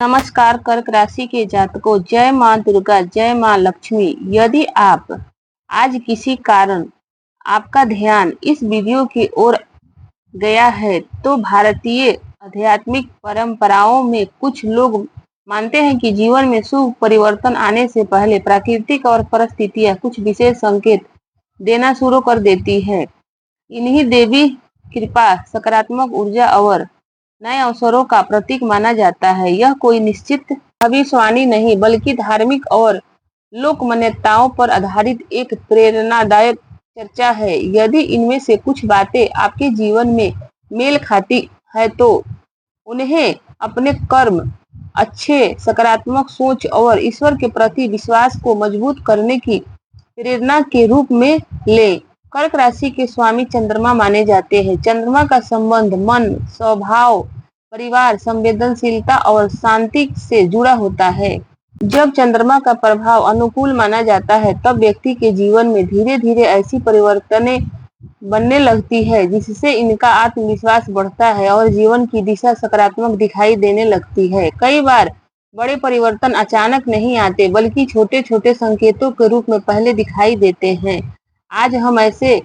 नमस्कार कर्क राशि के जातकों, जय माँ दुर्गा, जय माँ लक्ष्मी। यदि आप आज किसी कारण आपका ध्यान इस वीडियो की ओर गया है तो भारतीय आध्यात्मिक परंपराओं में कुछ लोग मानते हैं कि जीवन में शुभ परिवर्तन आने से पहले प्राकृतिक और परिस्थितियां कुछ विशेष संकेत देना शुरू कर देती है। इन्हीं देवी कृपा, सकारात्मक ऊर्जा और नए अवसरों का प्रतीक माना जाता है। यह कोई निश्चित भविष्यवाणी नहीं बल्कि धार्मिक और लोक मान्यताओं पर आधारित एक प्रेरणादायक चर्चा है। यदि इनमें से कुछ बातें आपके जीवन में मेल खाती है तो उन्हें अपने कर्म, अच्छे सकारात्मक सोच और ईश्वर के प्रति विश्वास को मजबूत करने की प्रेरणा के रूप में ले। कर्क राशि के स्वामी चंद्रमा माने जाते हैं। चंद्रमा का संबंध मन, स्वभाव, परिवार, संवेदनशीलता और शांति से जुड़ा होता है। जब चंद्रमा का प्रभाव अनुकूल माना जाता है तब व्यक्ति के जीवन में धीरे धीरे ऐसी परिवर्तनें बनने लगती है जिससे इनका आत्मविश्वास बढ़ता है और जीवन की दिशा सकारात्मक दिखाई देने लगती है। कई बार बड़े परिवर्तन अचानक नहीं आते बल्कि छोटे छोटे संकेतों के रूप में पहले दिखाई देते हैं। आज हम ऐसे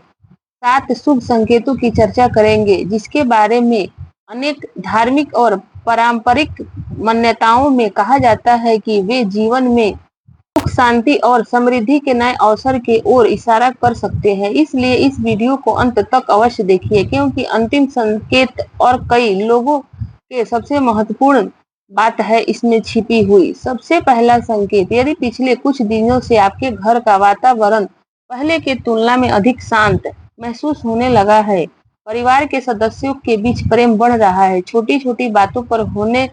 7 शुभ संकेतों की चर्चा करेंगे जिसके बारे में अनेक धार्मिक और पारंपरिक मान्यताओं में कहा जाता है कि वे जीवन में सुख, शांति और समृद्धि के नए अवसर की ओर इशारा कर सकते हैं। इसलिए इस वीडियो को अंत तक अवश्य देखिए क्योंकि अंतिम संकेत और कई लोगों के सबसे महत्वपूर्ण बात है इसमें छिपी हुई। सबसे पहला संकेत, यदि पिछले कुछ दिनों से आपके घर का वातावरण पहले की तुलना में अधिक शांत महसूस होने लगा है, परिवार के सदस्यों के बीच प्रेम बढ़ रहा है, छोटी छोटी बातों पर होने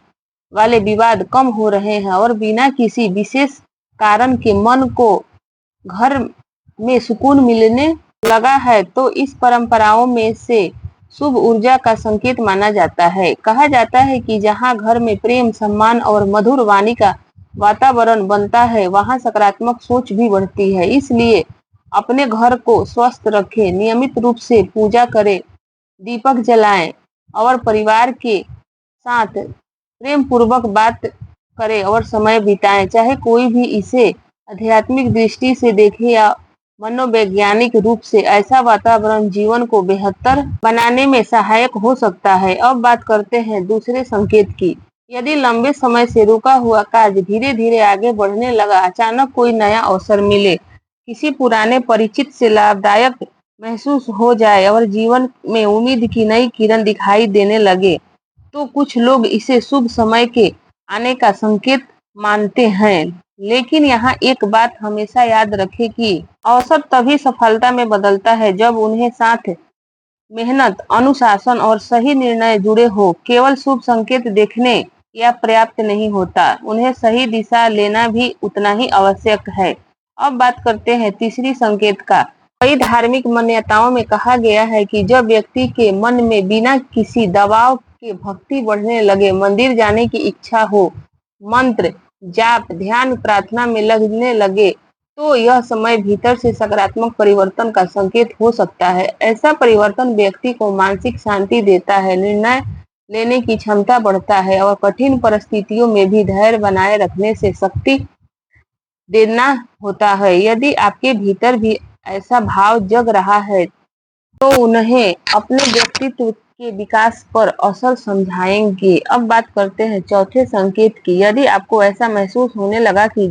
वाले विवाद कम हो रहे हैं और बिना किसी विशेष कारण के मन को घर में सुकून मिलने लगा है, तो इस परंपराओं में से शुभ ऊर्जा का संकेत माना जाता है। कहा जाता है कि जहां घर में प्रेम, सम्मान और मधुर वाणी का वातावरण बनता है वहां सकारात्मक सोच भी बढ़ती है। इसलिए अपने घर को स्वस्थ रखें, नियमित रूप से पूजा करें, दीपक जलाएं और परिवार के साथ प्रेम पूर्वक बात करें और समय बिताएं। चाहे कोई भी इसे आध्यात्मिक दृष्टि से देखे या मनोवैज्ञानिक रूप से, ऐसा वातावरण जीवन को बेहतर बनाने में सहायक हो सकता है। अब बात करते हैं दूसरे संकेत की। यदि लंबे समय से रुका हुआ कार्य धीरे धीरे आगे बढ़ने लगा, अचानक कोई नया अवसर मिले, किसी पुराने परिचित से लाभदायक महसूस हो जाए और जीवन में उम्मीद की नई किरण दिखाई देने लगे, तो कुछ लोग इसे शुभ समय के आने का संकेत मानते हैं। लेकिन यहाँ एक बात हमेशा याद रखें कि अवसर तभी सफलता में बदलता है जब उन्हें साथ मेहनत, अनुशासन और सही निर्णय जुड़े हो। केवल शुभ संकेत देखने या पर्याप्त नहीं होता, उन्हें सही दिशा लेना भी उतना ही आवश्यक है। अब बात करते हैं तीसरी संकेत का। कई धार्मिक मान्यताओं में कहा गया है कि जब व्यक्ति के मन में बिना किसी दबाव के भक्ति बढ़ने लगे, मंदिर जाने की इच्छा हो, मंत्र जाप, ध्यान, प्रार्थना में लगने लगे, तो यह समय भीतर से सकारात्मक परिवर्तन का संकेत हो सकता है। ऐसा परिवर्तन व्यक्ति को मानसिक शांति देता है, निर्णय लेने की क्षमता बढ़ता है और कठिन परिस्थितियों में भी धैर्य बनाए रखने से शक्ति देना होता है। यदि आपके भीतर भी ऐसा भाव जग रहा है तो उन्हें अपने व्यक्तित्व के विकास पर असर समझाएंगे। अब बात करते हैं चौथे संकेत की। यदि आपको ऐसा महसूस होने लगा कि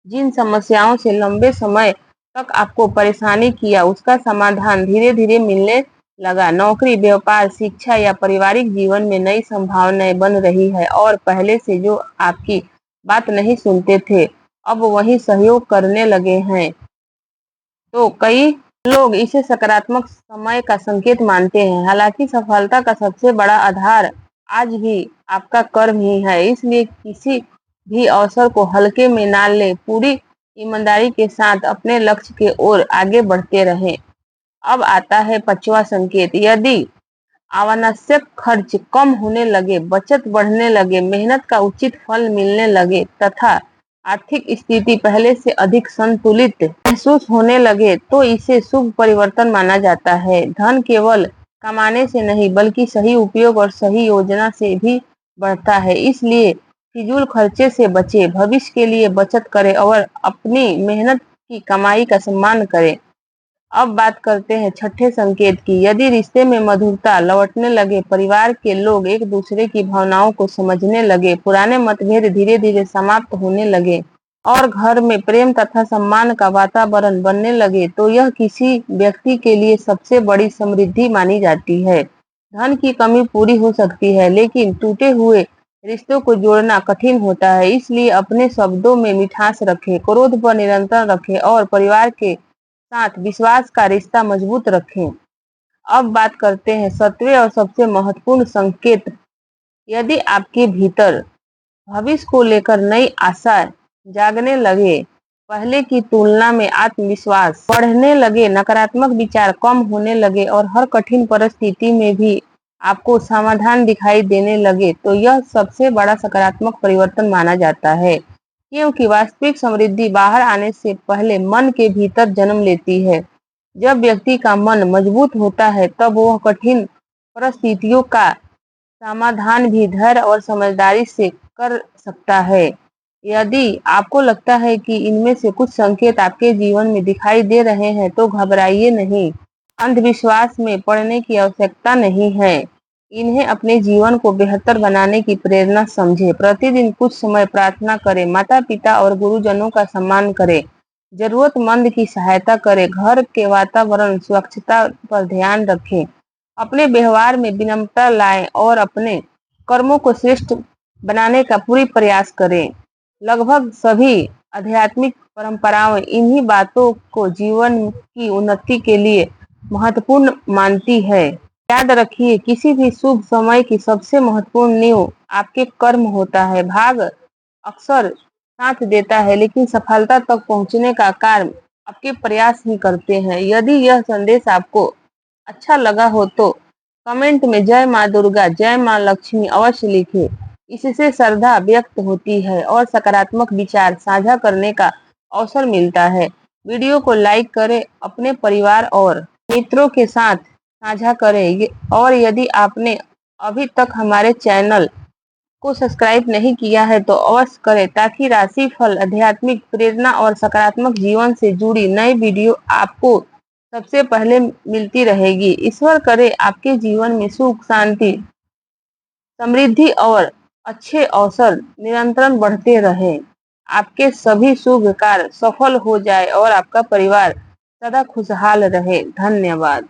जिन समस्याओं से लंबे समय तक आपको परेशानी किया उसका समाधान धीरे धीरे मिलने लगा, नौकरी, व्यापार, शिक्षा या पारिवारिक जीवन में नई संभावनाएं बन रही है और पहले से जो आपकी बात नहीं सुनते थे अब वही सहयोग करने लगे हैं, तो कई लोग इसे सकारात्मक समय का संकेत मानते हैं। हालांकि सफलता का सबसे बड़ा आधार आज भी आपका कर्म ही है, इसलिए किसी भी अवसर को हल्के में ना लें, पूरी ईमानदारी के साथ अपने लक्ष्य की ओर आगे बढ़ते रहें। अब आता है पांचवा संकेत। यदि अनावश्यक खर्च कम होने लगे, बचत बढ़ने लगे, मेहनत का उचित फल मिलने लगे तथा आर्थिक स्थिति पहले से अधिक संतुलित महसूस होने लगे, तो इसे शुभ परिवर्तन माना जाता है। धन केवल कमाने से नहीं बल्कि सही उपयोग और सही योजना से भी बढ़ता है। इसलिए फिजूल खर्चे से बचे, भविष्य के लिए बचत करें और अपनी मेहनत की कमाई का सम्मान करें। अब बात करते हैं छठे संकेत की। यदि रिश्ते में मधुरता लौटने लगे, परिवार के लोग एक दूसरे की भावनाओं को समझने लगे, पुराने मतभेद धीरे धीरे समाप्त होने लगे और घर में प्रेम तथा सम्मान का वातावरण बनने लगे, तो यह किसी व्यक्ति के लिए सबसे बड़ी समृद्धि मानी जाती है। धन की कमी पूरी हो सकती है, लेकिन टूटे हुए रिश्तों को जोड़ना कठिन होता है। इसलिए अपने शब्दों में मिठास रखें, क्रोध पर नियंत्रण रखें और परिवार के साथ विश्वास का रिश्ता मजबूत रखें। अब बात करते हैं सातवें और सबसे महत्वपूर्ण संकेत। यदि आपके भीतर भविष्य को लेकर नई आशा जागने लगे, पहले की तुलना में आत्मविश्वास बढ़ने लगे, नकारात्मक विचार कम होने लगे और हर कठिन परिस्थिति में भी आपको समाधान दिखाई देने लगे, तो यह सबसे बड़ा सकारात्मक परिवर्तन माना जाता है। क्योंकि वास्तविक समृद्धि बाहर आने से पहले मन के भीतर जन्म लेती है। जब व्यक्ति का मन मजबूत होता है, तब वह कठिन परिस्थितियों का समाधान भी धैर्य और समझदारी से कर सकता है। यदि आपको लगता है कि इनमें से कुछ संकेत आपके जीवन में दिखाई दे रहे हैं, तो घबराइए नहीं। अंधविश्वास में पड़ने की आवश्यकता नहीं है। इन्हें अपने जीवन को बेहतर बनाने की प्रेरणा समझें। प्रतिदिन कुछ समय प्रार्थना करें, माता पिता और गुरुजनों का सम्मान करें, जरूरतमंद की सहायता करें, घर के वातावरण स्वच्छता पर ध्यान रखें, अपने व्यवहार में विनम्रता लाएं और अपने कर्मों को श्रेष्ठ बनाने का पूरी प्रयास करें। लगभग सभी आध्यात्मिक परंपराएं इन्हीं बातों को जीवन की उन्नति के लिए महत्वपूर्ण मानती है। याद रखिए, किसी भी शुभ समय की सबसे महत्वपूर्ण नींव आपके कर्म होता है। भाग अक्सर साथ देता है, लेकिन सफलता तक पहुंचने का कार्य आपके प्रयास ही करते हैं। यदि यह संदेश आपको अच्छा लगा हो तो कमेंट में जय माँ दुर्गा, जय माँ लक्ष्मी अवश्य लिखें। इससे श्रद्धा व्यक्त होती है और सकारात्मक विचार साझा करने का अवसर मिलता है। वीडियो को लाइक करें, अपने परिवार और मित्रों के साथ साझा करें और यदि आपने अभी तक हमारे चैनल को सब्सक्राइब नहीं किया है तो अवश्य करें, ताकि राशिफल, आध्यात्मिक प्रेरणा और सकारात्मक जीवन से जुड़ी नई वीडियो आपको सबसे पहले मिलती रहेगी। ईश्वर करे आपके जीवन में सुख, शांति, समृद्धि और अच्छे अवसर निरंतर बढ़ते रहें। आपके सभी शुभ कार्य सफल हो जाए और आपका परिवार सदा खुशहाल रहे। धन्यवाद।